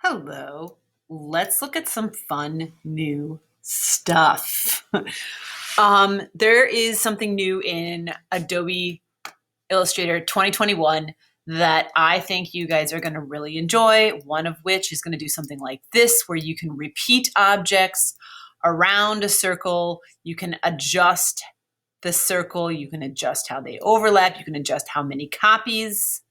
Hello. Let's look at some fun new stuff. There is something new in Adobe Illustrator 2021 that I think you guys are going to really enjoy. One of which is going to do something like this, where you can repeat objects around a circle. You can adjust the circle. You can adjust how they overlap. You can adjust how many copies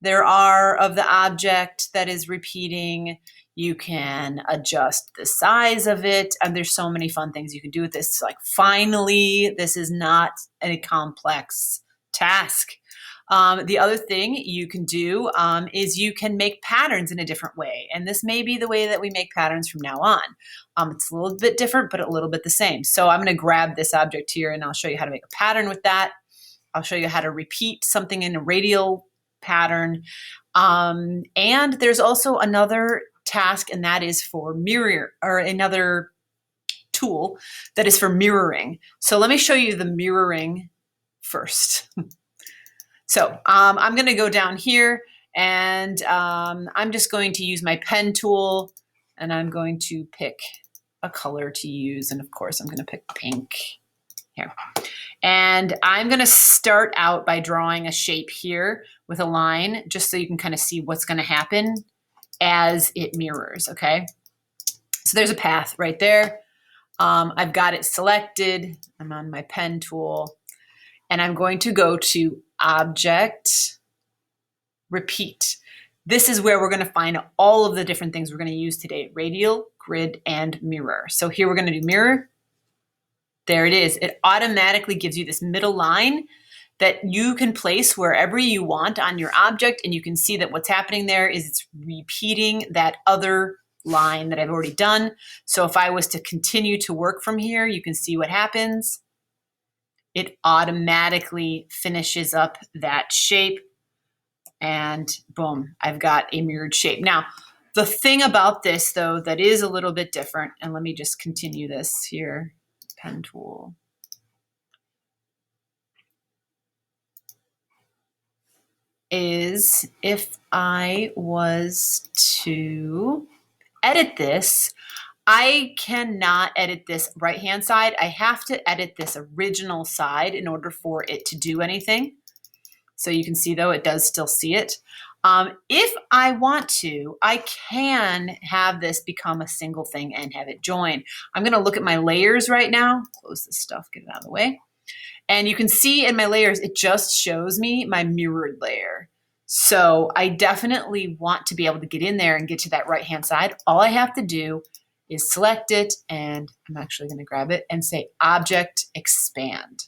there are of the object that is repeating. You can adjust the size of it, and there's so many fun things you can do with this. Like, finally, this is not a complex task. The other thing you can do is you can make patterns in a different way, and this may be the way that we make patterns from now on. It's a little bit different, but a little bit the same. So I'm going to grab this object here, and I'll show you how to make a pattern with that. I'll show you how to repeat something in a radial pattern. And there's also another task, and that is for mirror, or another tool that is for mirroring. So let me show you the mirroring first. So I'm going to go down here, and I'm just going to use my pen tool, and I'm going to pick a color to use. And of course, I'm going to pick pink here. And I'm going to start out by drawing a shape here with a line, just so you can kind of see what's going to happen as it mirrors, okay? So there's a path right there. I've got it selected. I'm on my pen tool, and I'm going to go to Object, Repeat. This is where we're going to find all of the different things we're going to use today: radial, grid, and mirror. So here we're going to do mirror. There it is. It automatically gives you this middle line that you can place wherever you want on your object, and you can see that what's happening there is it's repeating that other line that I've already done. So if I was to continue to work from here, you can see what happens. It automatically finishes up that shape, and boom, I've got a mirrored shape. Now, the thing about this, though, that is a little bit different, and let me just continue this here. Pen tool. Is if I was to edit this, I cannot edit this right-hand side. I have to edit this original side in order for it to do anything. So you can see, though, it does still see it. If I want to, I can have this become a single thing and have it join. I'm going to look at my layers right now. Close this stuff, get it out of the way. And you can see in my layers, it just shows me my mirrored layer. So I definitely want to be able to get in there and get to that right-hand side. All I have to do is select it, and I'm actually going to grab it and say Object, Expand.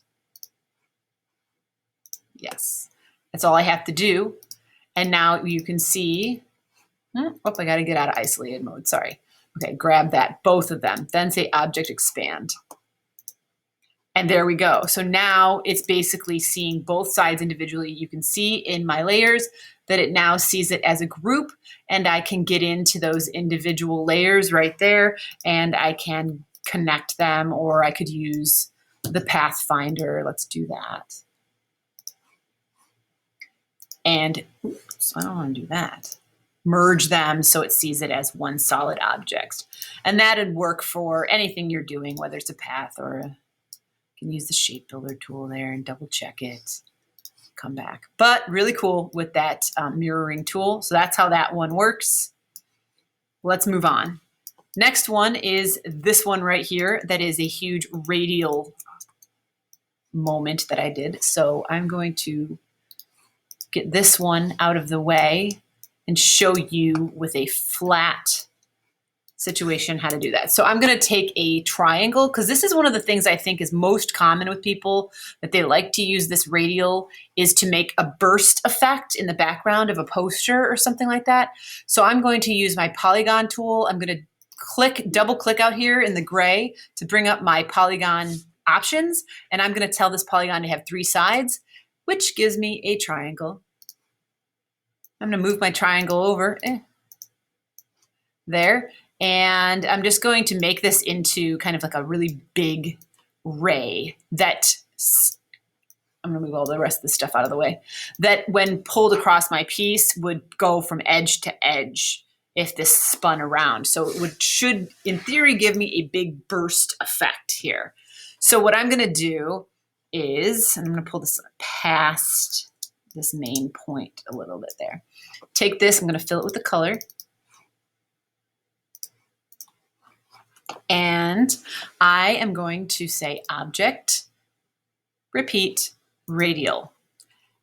Yes, that's all I have to do. And now you can see, oh, I got to get out of isolated mode, sorry. Okay, grab that, both of them, then say Object, Expand. And there we go. So now it's basically seeing both sides individually. You can see in my layers that it now sees it as a group, and I can get into those individual layers right there, and I can connect them, or I could use the Pathfinder. Let's do that. And oops, I don't want to do that. Merge them so it sees it as one solid object. And that'd work for anything you're doing, whether it's a path or you can use the shape builder tool there and double check it, come back. But really cool with that mirroring tool. So that's how that one works. Let's move on. Next one is this one right here. That is a huge radial moment that I did. So I'm going to get this one out of the way and show you with a flat situation how to do that. So I'm going to take a triangle, because this is one of the things I think is most common with people, that they like to use this radial is to make a burst effect in the background of a poster or something like that. So I'm going to use my polygon tool. I'm going to double click out here in the gray to bring up my polygon options. And I'm going to tell this polygon to have 3 sides, which gives me a triangle. I'm going to move my triangle over there. And I'm just going to make this into kind of like a really big ray that, I'm going to move all the rest of the stuff out of the way, that when pulled across my piece would go from edge to edge if this spun around. So it should, in theory, give me a big burst effect here. So what I'm going to do is, I'm going to pull this past this main point a little bit there. Take this, I'm going to fill it with the color. And I am going to say object, repeat, radial.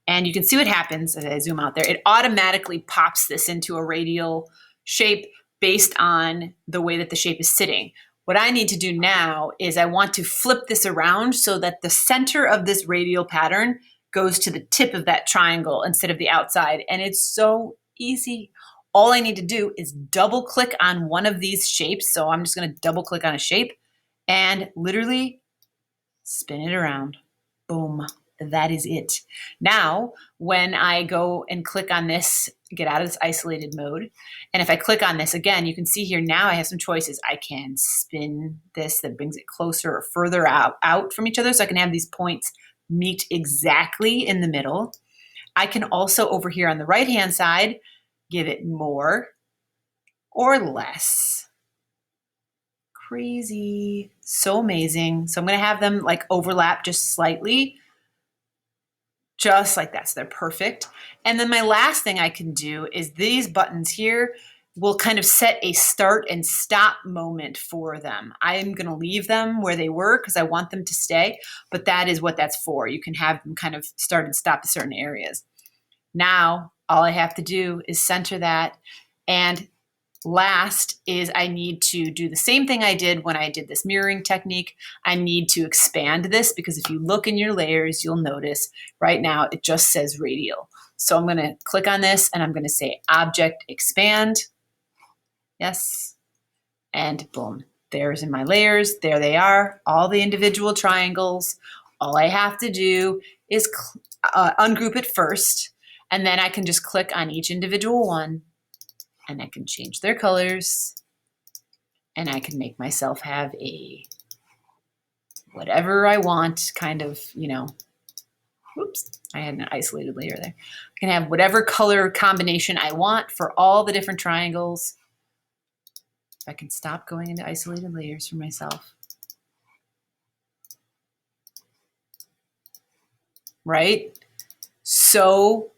And you can see what happens as I zoom out there. It automatically pops this into a radial shape based on the way that the shape is sitting. What I need to do now is I want to flip this around so that the center of this radial pattern goes to the tip of that triangle instead of the outside. And it's so easy. All I need to do is double click on one of these shapes. So I'm just going to double click on a shape and literally spin it around. Boom. That is it. Now, when I go and click on this, get out of this isolated mode, and if I click on this again, you can see here now I have some choices. I can spin this, that brings it closer or further out from each other, so I can have these points meet exactly in the middle. I can also, over here on the right-hand side, give it more or less. Crazy. So amazing. So I'm going to have them like overlap just slightly. Just like that, so they're perfect. And then my last thing I can do is these buttons here will kind of set a start and stop moment for them. I am going to leave them where they were because I want them to stay, but that is what that's for. You can have them kind of start and stop at certain areas. Now, all I have to do is center that, and last is I need to do the same thing I did when I did this mirroring technique. I need to expand this because if you look in your layers, you'll notice right now it just says radial. So I'm going to click on this and I'm going to say object expand. Yes. And boom, there's in my layers. There they are, all the individual triangles. All I have to do is ungroup it first, and then I can just click on each individual one. And I can change their colors, and I can make myself have a whatever I want kind of, oops, I had an isolated layer there. I can have whatever color combination I want for all the different triangles. I can stop going into isolated layers for myself. Right? So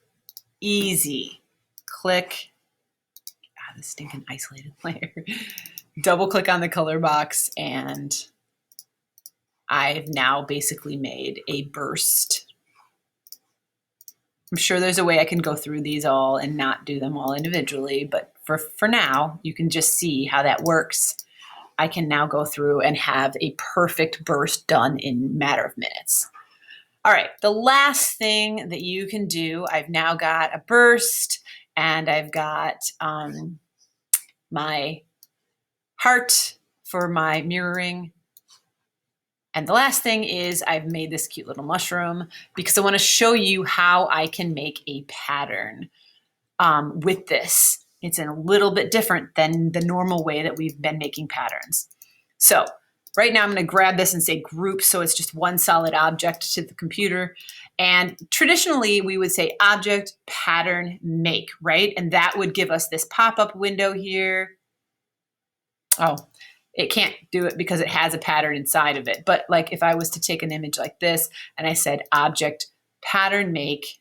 easy. Click. The stinking isolated layer. Double click on the color box, and I've now basically made a burst. I'm sure there's a way I can go through these all and not do them all individually, but for now, you can just see how that works. I can now go through and have a perfect burst done in a matter of minutes. All right, the last thing that you can do, I've now got a burst, and I've got my heart for my mirroring. And the last thing is I've made this cute little mushroom because I want to show you how I can make a pattern with this. It's a little bit different than the normal way that we've been making patterns. So right now I'm going to grab this and say group, so it's just one solid object to the computer. And traditionally we would say object, pattern, make, right? And that would give us this pop-up window here. Oh, it can't do it because it has a pattern inside of it. But like if I was to take an image like this and I said object, pattern, make,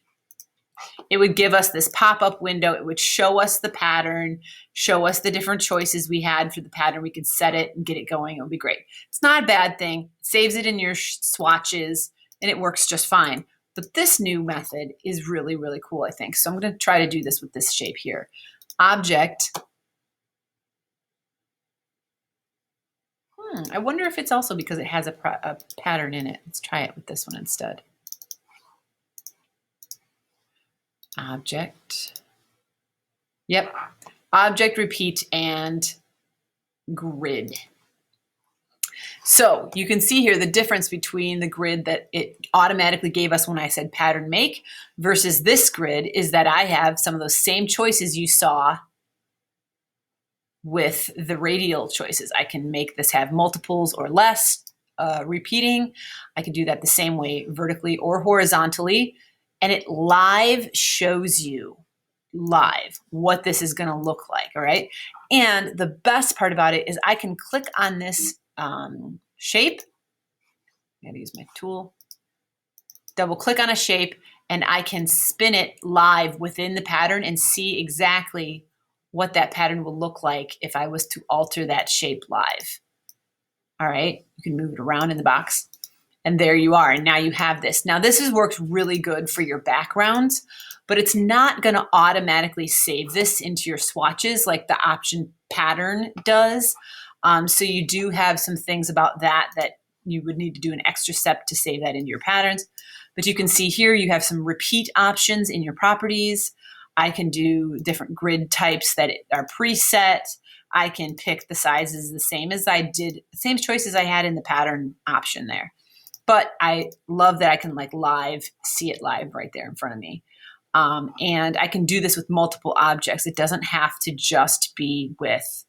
it would give us this pop-up window. It would show us the pattern, show us the different choices we had for the pattern. We could set it and get it going. It would be great. It's not a bad thing. It saves it in your swatches and it works just fine. But this new method is really, really cool, I think. So I'm going to try to do this with this shape here. Object. I wonder if it's also because it has a pattern in it. Let's try it with this one instead. Object. Yep. Object, repeat, and grid. So you can see here the difference between the grid that it automatically gave us when I said pattern make versus this grid is that I have some of those same choices you saw with the radial choices. I can make this have multiples or less repeating. I can do that the same way vertically or horizontally. And it live shows you live what this is going to look like. All right. And the best part about it is I can click on this shape. I gotta use my tool. Double click on a shape and I can spin it live within the pattern and see exactly what that pattern will look like if I was to alter that shape live. All right, you can move it around in the box. And there you are. And now you have this. Now this works really good for your backgrounds, but it's not going to automatically save this into your swatches like the option pattern does. So you do have some things about that you would need to do an extra step to save that into your patterns. But you can see here you have some repeat options in your properties. I can do different grid types that are preset. I can pick the sizes the same as I did, the same choices I had in the pattern option there. But I love that I can like see it live right there in front of me. And I can do this with multiple objects. It doesn't have to just be with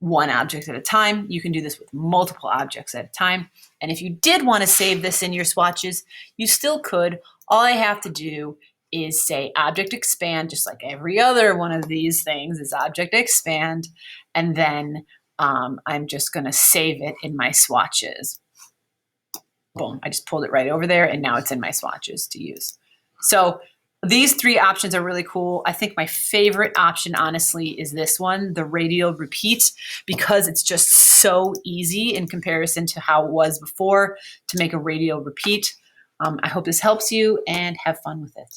one object at a time. You can do this with multiple objects at a time. And if you did want to save this in your swatches, you still could. All I have to do is say object expand, just like every other one of these things is object expand. And then I'm just going to save it in my swatches. Boom, I just pulled it right over there and now it's in my swatches to use. So these three options are really cool. I think my favorite option, honestly, is this one, the radial repeat, because it's just so easy in comparison to how it was before to make a radial repeat. I hope this helps you and have fun with it.